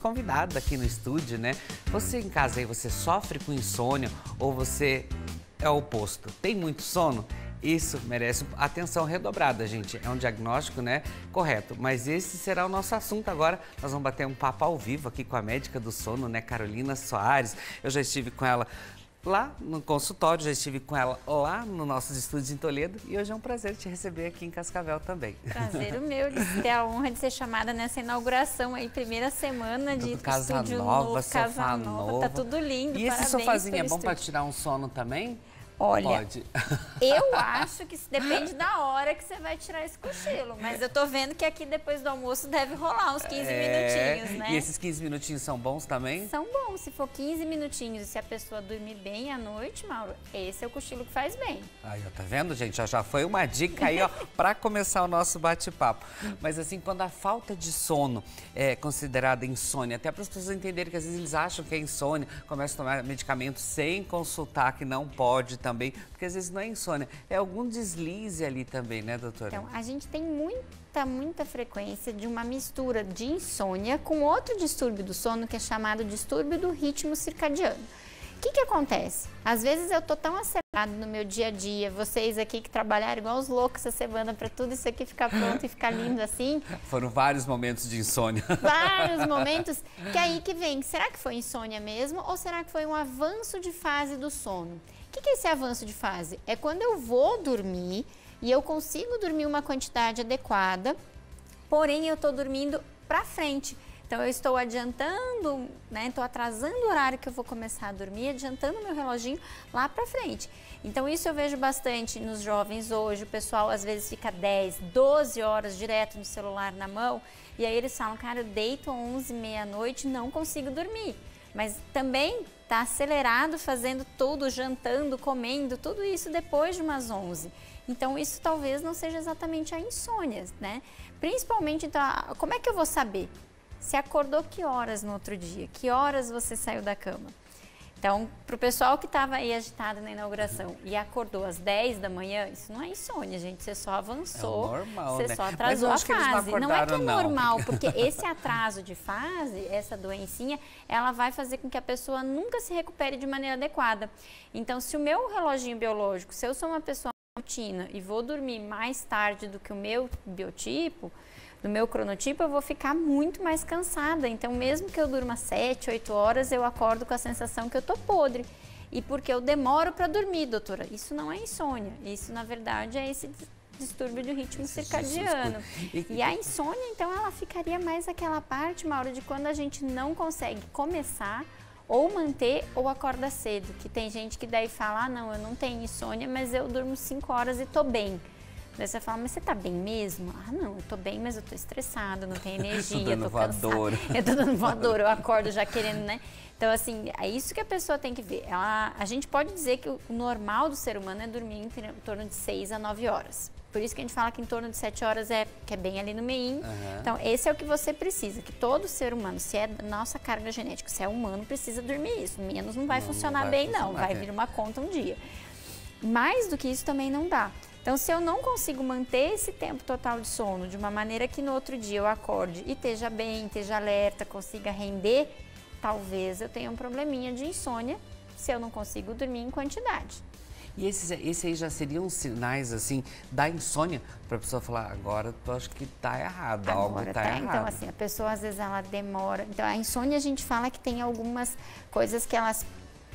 convidada aqui no estúdio, né? Você em casa aí, você sofre com insônia ou você é o oposto? Tem muito sono? Isso merece atenção redobrada, gente. É um diagnóstico, né, correto. Mas esse será o nosso assunto agora. Nós vamos bater um papo ao vivo aqui com a médica do sono, né, Carolina Soares. Eu já estive com ela lá no consultório, já estive com ela lá nos nossos estúdios em Toledo e hoje é um prazer te receber aqui em Cascavel também. Prazer o meu de ter a honra de ser chamada nessa inauguração aí, primeira semana de Casa estúdio nova, novo, sofá casa nova, novo. tá tudo lindo. E esse parabéns sofazinho é pelo bom para estúdio. tirar um sono também? Olha, Pode. eu acho que depende da hora que você vai tirar esse cochilo, mas eu tô vendo que aqui depois do almoço deve rolar uns 15 minutinhos, né? E esses 15 minutinhos são bons também? São bons, se for 15 minutinhos e se a pessoa dormir bem à noite, Mauro, esse é o cochilo que faz bem. Aí, ó, tá vendo, gente? Já foi uma dica aí, ó, para começar o nosso bate-papo. Mas assim, quando a falta de sono é considerada insônia, até para as pessoas entenderem que às vezes eles acham que é insônia, começam a tomar medicamento sem consultar, que não pode também, porque às vezes não é insônia, é algum deslize ali também, né, doutora? Então, a gente tem muita frequência de uma mistura de insônia com outro distúrbio do sono que é chamado distúrbio do ritmo circadiano. O que acontece? Às vezes eu tô tão acelerado no meu dia a dia, vocês aqui que trabalharam igual os loucos essa semana para tudo isso aqui ficar pronto e ficar lindo assim. Foram vários momentos de insônia. Vários momentos, que aí que vem, será que foi insônia mesmo ou será que foi um avanço de fase do sono? O que é esse avanço de fase? É quando eu vou dormir e eu consigo dormir uma quantidade adequada, porém eu estou dormindo para frente. Então eu estou adiantando, né? Estou atrasando o horário que eu vou começar a dormir, adiantando meu reloginho lá para frente. Então isso eu vejo bastante nos jovens hoje, o pessoal às vezes fica 10, 12 horas direto no celular na mão e aí eles falam, cara, eu deito às 11, meia-noite e não consigo dormir. Mas também está acelerado, fazendo tudo, jantando, comendo, tudo isso depois de umas 11. Então, isso talvez não seja exatamente a insônia, né? Principalmente, então, como é que eu vou saber? Você acordou que horas no outro dia? Que horas você saiu da cama? Então, para o pessoal que estava aí agitado na inauguração e acordou às 10 da manhã, isso não é insônia, gente. Você só avançou, normal, você né? só atrasou a fase. Não é que é não. normal, porque esse atraso de fase, essa doencinha, ela vai fazer com que a pessoa nunca se recupere de maneira adequada. Então, se o meu reloginho biológico, se eu sou uma pessoa rotina e vou dormir mais tarde do que o meu biotipo, no meu cronotipo, eu vou ficar muito mais cansada. Então, mesmo que eu durma 7, 8 horas, eu acordo com a sensação que eu tô podre. E porque eu demoro para dormir, doutora. Isso não é insônia. Isso, na verdade, é esse distúrbio do ritmo circadiano. E a insônia, então, ela ficaria mais aquela parte, Mauro, de quando a gente não consegue começar ou manter ou acorda cedo. Que tem gente que daí fala, ah, não, eu não tenho insônia, mas eu durmo 5 horas e tô bem. Daí você fala, mas você tá bem mesmo? Ah, não, eu tô bem, mas eu tô estressada, não tenho energia, eu tô cansada. Eu tô dando voadora, eu acordo já querendo, né? Então, assim, é isso que a pessoa tem que ver. A gente pode dizer que o normal do ser humano é dormir em torno de 6 a 9 horas. Por isso que a gente fala que em torno de 7 horas que é bem ali no meio. Então, esse é o que você precisa, que todo ser humano, se é da nossa carga genética, se é humano, precisa dormir isso. Menos não vai funcionar bem, não. Vai vir uma conta um dia. Mais do que isso também não dá. Então, se eu não consigo manter esse tempo total de sono de uma maneira que no outro dia eu acorde e esteja bem, esteja alerta, consiga render, talvez eu tenha um probleminha de insônia se eu não consigo dormir em quantidade. E esses aí já seriam sinais, assim, da insônia, para a pessoa falar, agora eu acho que tá errado, algo tá errado. Então, assim, a pessoa às vezes ela demora. Então, a insônia a gente fala que tem algumas coisas que elas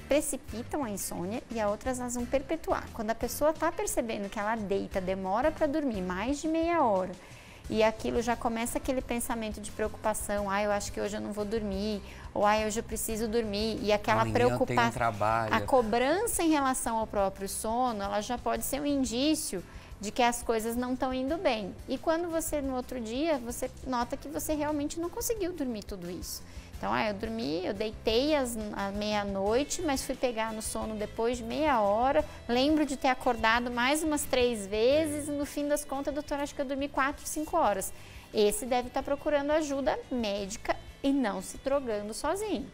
precipitam a insônia e a outras elas vão perpetuar. Quando a pessoa está percebendo que ela deita, demora para dormir mais de meia hora e aquilo já começa aquele pensamento de preocupação, eu acho que hoje eu não vou dormir, ou hoje eu preciso dormir, e aquela preocupação, a cobrança em relação ao próprio sono, ela já pode ser um indício de que as coisas não estão indo bem. E quando você, no outro dia, você nota que você realmente não conseguiu dormir tudo isso. Então, eu dormi, eu deitei à meia-noite, mas fui pegar no sono depois de meia hora. Lembro de ter acordado mais umas 3 vezes e no fim das contas, doutora, acho que eu dormi 4, 5 horas. Esse deve estar procurando ajuda médica e não se drogando sozinho.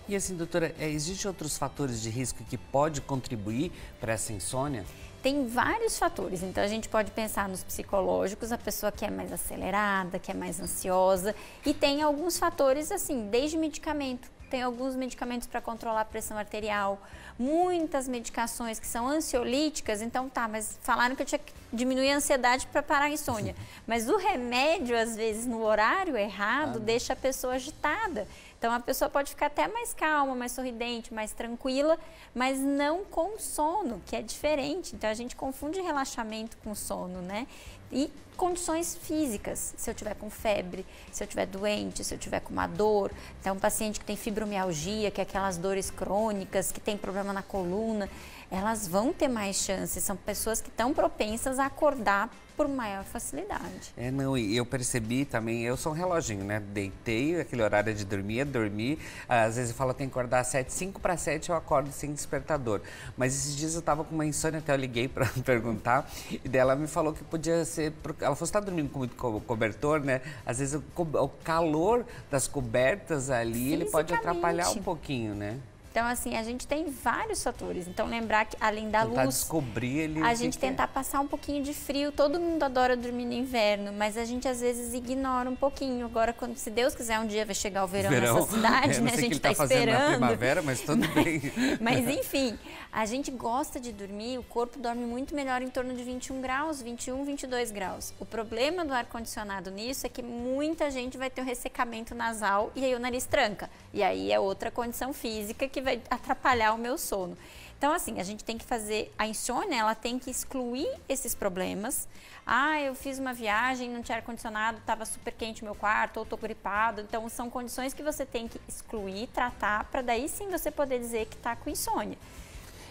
E assim, doutora, existem outros fatores de risco que pode contribuir para essa insônia? Tem vários fatores, então a gente pode pensar nos psicológicos, a pessoa que é mais acelerada, que é mais ansiosa, e tem alguns fatores assim, desde medicamento. Tem alguns medicamentos para controlar a pressão arterial, muitas medicações que são ansiolíticas, então tá, mas falaram que eu tinha que diminuir a ansiedade para parar a insônia. Mas o remédio, às vezes, no horário errado, deixa a pessoa agitada. Então a pessoa pode ficar até mais calma, mais sorridente, mais tranquila, mas não com sono, que é diferente. Então a gente confunde relaxamento com sono, né? E condições físicas, se eu tiver com febre, se eu tiver doente, se eu tiver com uma dor. Então um paciente que tem fibromialgia, que é aquelas dores crônicas, que tem problema na coluna, elas vão ter mais chances. São pessoas que estão propensas a acordar por maior facilidade. Não, e eu percebi também, eu sou um reloginho, né? Deitei, aquele horário de dormir, dormi. Às vezes eu falo, tem que acordar às 7, 5 para 7 eu acordo sem despertador. Mas esses dias eu tava com uma insônia, até eu liguei para perguntar, e daí ela me falou que podia ser, ela falou, você tá dormindo com muito cobertor, né? Às vezes o calor das cobertas ali, ele pode atrapalhar um pouquinho, né? Então, assim, a gente tem vários fatores. Então, lembrar que, além da luz, descobrir ele, a gente tentar passar um pouquinho de frio. Todo mundo adora dormir no inverno, mas a gente, às vezes, ignora um pouquinho. Agora, quando, se Deus quiser, um dia vai chegar o verão nessa cidade, né? A gente está esperando. Na primavera, mas tudo bem. Mas, enfim, a gente gosta de dormir, o corpo dorme muito melhor em torno de 21 graus, 21, 22 graus. O problema do ar-condicionado nisso é que muita gente vai ter um ressecamento nasal e aí o nariz tranca. E aí é outra condição física que vai atrapalhar o meu sono. Então, assim, a gente tem que fazer, a insônia, ela tem que excluir esses problemas. Ah, eu fiz uma viagem, não tinha ar-condicionado, estava super quente o meu quarto, ou estou gripado. Então, são condições que você tem que excluir, tratar, para daí sim você poder dizer que está com insônia.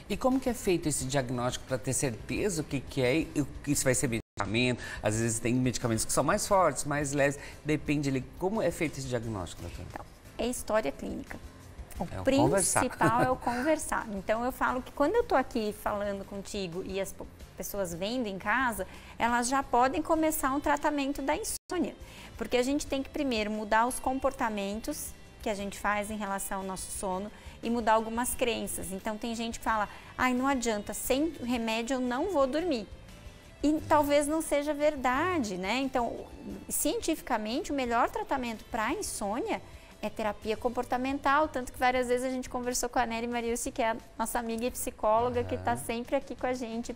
E como que é feito esse diagnóstico para ter certeza o que é e o que isso vai ser medicamento? Às vezes tem medicamentos que são mais fortes, mais leves, depende ali. Como é feito esse diagnóstico, doutora? Então, é história clínica. O principal é o conversar. Então, eu falo que quando eu estou aqui falando contigo e as pessoas vendo em casa, elas já podem começar um tratamento da insônia. Porque a gente tem que primeiro mudar os comportamentos que a gente faz em relação ao nosso sono e mudar algumas crenças. Então, tem gente que fala, ai, não adianta, sem remédio eu não vou dormir. E talvez não seja verdade, né? Então, cientificamente, o melhor tratamento para a insônia é terapia comportamental, tanto que várias vezes a gente conversou com a Nery Mariucci, que é a nossa amiga e psicóloga, que está sempre aqui com a gente.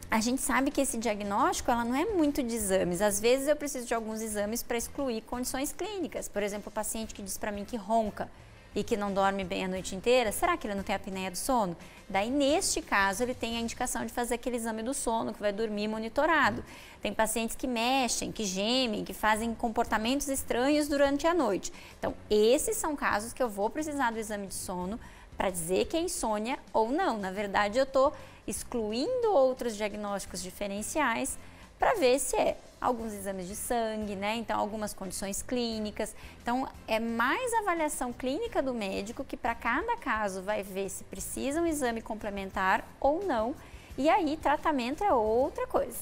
A gente sabe que esse diagnóstico, ela não é muito de exames. Às vezes eu preciso de alguns exames para excluir condições clínicas. Por exemplo, o paciente que diz para mim que ronca e que não dorme bem a noite inteira, será que ele não tem apneia do sono? Daí, neste caso, ele tem a indicação de fazer aquele exame do sono, que vai dormir monitorado. Tem pacientes que mexem, que gemem, que fazem comportamentos estranhos durante a noite. Então, esses são casos que eu vou precisar do exame de sono para dizer que é insônia ou não. Na verdade, eu estou excluindo outros diagnósticos diferenciais para ver se é alguns exames de sangue, né? Então, algumas condições clínicas. Então, é mais avaliação clínica do médico que para cada caso vai ver se precisa um exame complementar ou não. E aí, tratamento é outra coisa.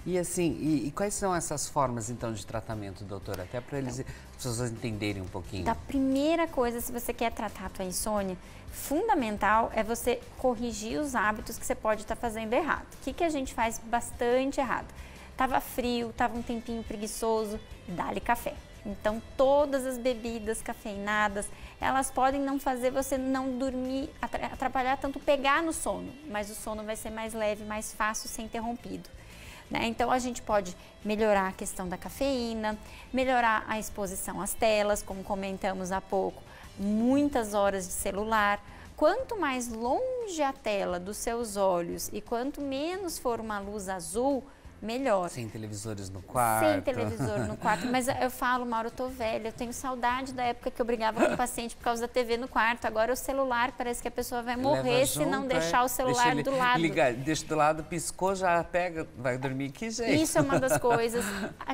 E assim, e quais são essas formas então de tratamento, doutora? Até para as pessoas entenderem um pouquinho. A primeira coisa, se você quer tratar a tua insônia, fundamental é você corrigir os hábitos que você pode estar fazendo errado. O que a gente faz bastante errado? Tava frio, tava um tempinho preguiçoso, dá-lhe café. Então, todas as bebidas cafeinadas, elas podem não fazer você não dormir, atrapalhar tanto pegar no sono, mas o sono vai ser mais leve, mais fácil, ser interrompido. Né? Então, a gente pode melhorar a questão da cafeína, melhorar a exposição às telas, como comentamos há pouco, muitas horas de celular. Quanto mais longe a tela dos seus olhos e quanto menos for uma luz azul, melhor. Sem televisores no quarto. Sem televisor no quarto. Mas eu falo, Mauro, eu tô velha, eu tenho saudade da época que eu brigava com o paciente por causa da TV no quarto. Agora o celular, parece que a pessoa vai morrer se não deixar o celular do lado. Deixa do lado, piscou, já pega, vai dormir, que jeito. Isso é uma das coisas.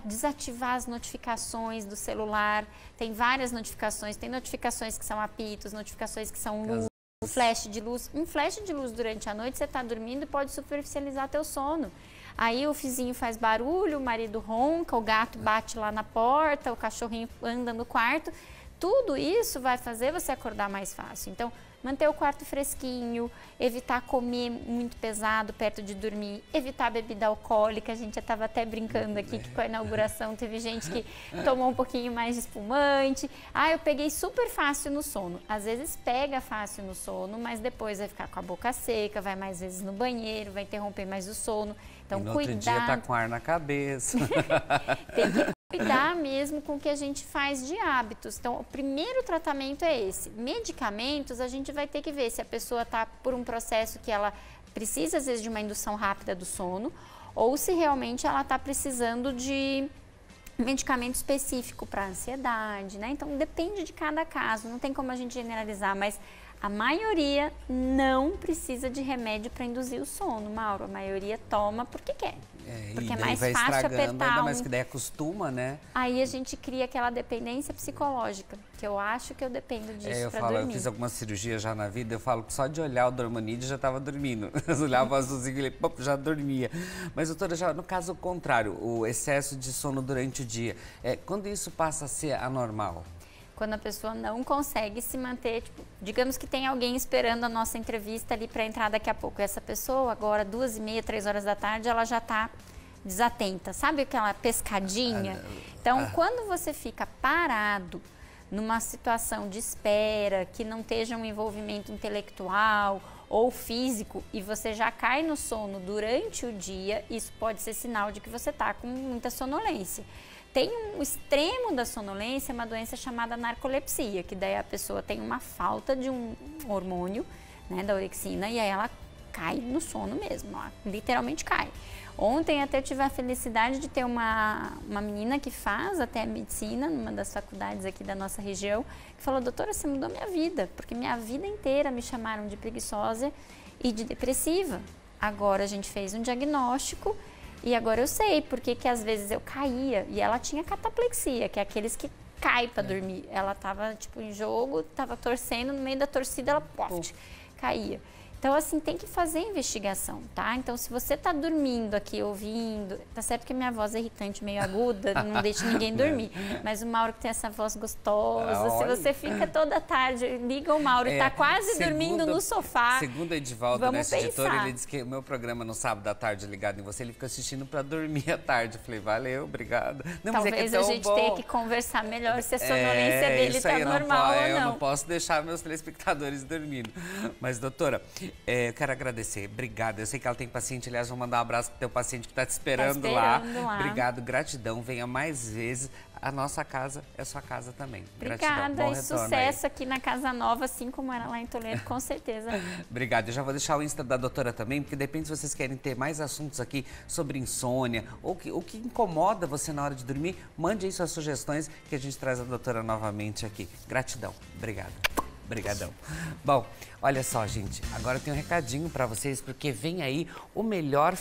Desativar as notificações do celular. Tem várias notificações. Tem notificações que são apitos, notificações que são luz. Flash de luz. Um flash de luz durante a noite, você está dormindo e pode superficializar teu sono. Aí o vizinho faz barulho, o marido ronca, o gato bate lá na porta, o cachorrinho anda no quarto. Tudo isso vai fazer você acordar mais fácil. Então, manter o quarto fresquinho, evitar comer muito pesado perto de dormir, evitar bebida alcoólica. A gente já estava até brincando aqui que com a inauguração teve gente que tomou um pouquinho mais de espumante. Ah, eu peguei super fácil no sono. Às vezes pega fácil no sono, mas depois vai ficar com a boca seca, vai mais vezes no banheiro, vai interromper mais o sono. Então, e no outro dia tá com ar na cabeça. Tem que cuidar mesmo com o que a gente faz de hábitos. Então, o primeiro tratamento é esse. Medicamentos, a gente vai ter que ver se a pessoa está por um processo que ela precisa, às vezes, de uma indução rápida do sono, ou se realmente ela está precisando de medicamento específico para ansiedade, né? Então, depende de cada caso, não tem como a gente generalizar, mas a maioria não precisa de remédio para induzir o sono, Mauro. A maioria toma porque quer. Porque é mais vai fácil apertar ainda mais que daí acostuma, né? Aí a gente cria aquela dependência psicológica, que eu acho que eu dependo disso para dormir. Eu fiz algumas cirurgias já na vida, eu falo que só de olhar o Dormonide já estava dormindo. Eu olhava o azulzinho e já dormia. Mas, doutora, já no caso contrário, o excesso de sono durante o dia, quando isso passa a ser anormal? Quando a pessoa não consegue se manter, tipo, digamos que tem alguém esperando a nossa entrevista ali para entrar daqui a pouco. E essa pessoa, agora 2h30, 3 horas da tarde, ela já está desatenta. Sabe aquela pescadinha? Então, quando você fica parado numa situação de espera, que não esteja um envolvimento intelectual ou físico, e você já cai no sono durante o dia, isso pode ser sinal de que você está com muita sonolência. Tem um extremo da sonolência, uma doença chamada narcolepsia, que daí a pessoa tem uma falta de um hormônio, né, da orexina, e aí ela cai no sono mesmo, ela literalmente cai. Ontem até eu tive a felicidade de ter uma menina que faz até medicina, numa das faculdades aqui da nossa região, que falou: doutora, você mudou minha vida, porque minha vida inteira me chamaram de preguiçosa e de depressiva. Agora a gente fez um diagnóstico, e agora eu sei porque que às vezes eu caía, e ela tinha cataplexia, que é aqueles que caem para dormir. Ela estava tipo em jogo, estava torcendo, no meio da torcida ela caía. Então, assim, tem que fazer investigação, tá? Então, se você tá dormindo aqui, ouvindo, tá certo que minha voz é irritante, meio aguda, não deixa ninguém dormir, mas o Mauro que tem essa voz gostosa, se você fica toda tarde, liga o Mauro e tá quase dormindo no sofá. Segundo o Edivaldo, nosso editor, ele disse que o meu programa no sábado à tarde ligado em você, ele fica assistindo para dormir à tarde. Eu falei, valeu, obrigada. Não, talvez a gente tenha que conversar melhor se a sonolência dele tá normal ou não. Eu não posso deixar meus telespectadores dormindo. Mas, doutora, eu quero agradecer, obrigada. Eu sei que ela tem paciente, aliás, vou mandar um abraço pro teu paciente que está te esperando lá. Obrigado, gratidão, venha mais vezes. A nossa casa é sua casa também. Obrigada, gratidão, e sucesso aí aqui na Casa Nova, assim como era lá em Toledo, com certeza. Obrigado, eu já vou deixar o Insta da doutora também, porque de repente vocês querem ter mais assuntos aqui sobre insônia, ou o que incomoda você na hora de dormir, mande aí suas sugestões que a gente traz a doutora novamente aqui. Gratidão, obrigado. Obrigadão. Bom, olha só, gente, agora eu tenho um recadinho para vocês, porque vem aí o melhor